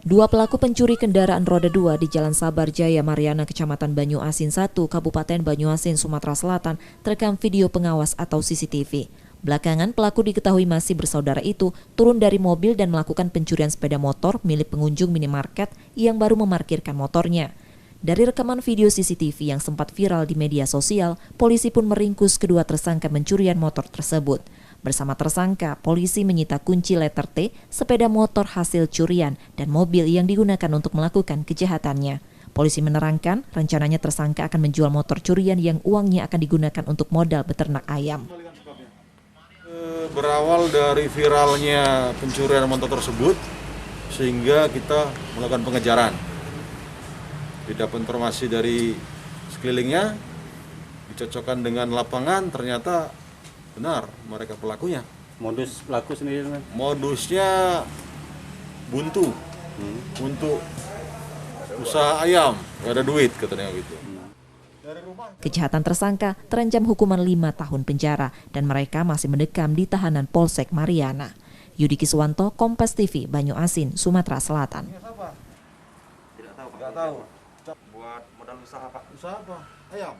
Dua pelaku pencuri kendaraan roda 2 di Jalan Sabar Jaya Mariana, Kecamatan Banyuasin 1, Kabupaten Banyuasin, Sumatera Selatan, terekam video pengawas atau CCTV. Belakangan, pelaku diketahui masih bersaudara itu turun dari mobil dan melakukan pencurian sepeda motor milik pengunjung minimarket yang baru memarkirkan motornya. Dari rekaman video CCTV yang sempat viral di media sosial, polisi pun meringkus kedua tersangka pencurian motor tersebut. Bersama tersangka, polisi menyita kunci letter T, sepeda motor hasil curian, dan mobil yang digunakan untuk melakukan kejahatannya. Polisi menerangkan, rencananya tersangka akan menjual motor curian yang uangnya akan digunakan untuk modal beternak ayam. Berawal dari viralnya pencurian motor tersebut, sehingga kita melakukan pengejaran. Didapat informasi dari sekelilingnya, dicocokkan dengan lapangan, ternyata benar mereka pelakunya. Modus pelaku sendiri kan? Modusnya buntu, untuk usaha ayam, gak ada duit katanya gitu. Kejahatan tersangka terancam hukuman 5 tahun penjara dan mereka masih mendekam di tahanan Polsek Mariana. Yudi Kiswanto, Kompas TV, Banyuasin, Sumatera Selatan. Tidak tahu. Buat modal usaha Pak. Usaha apa? Ayam.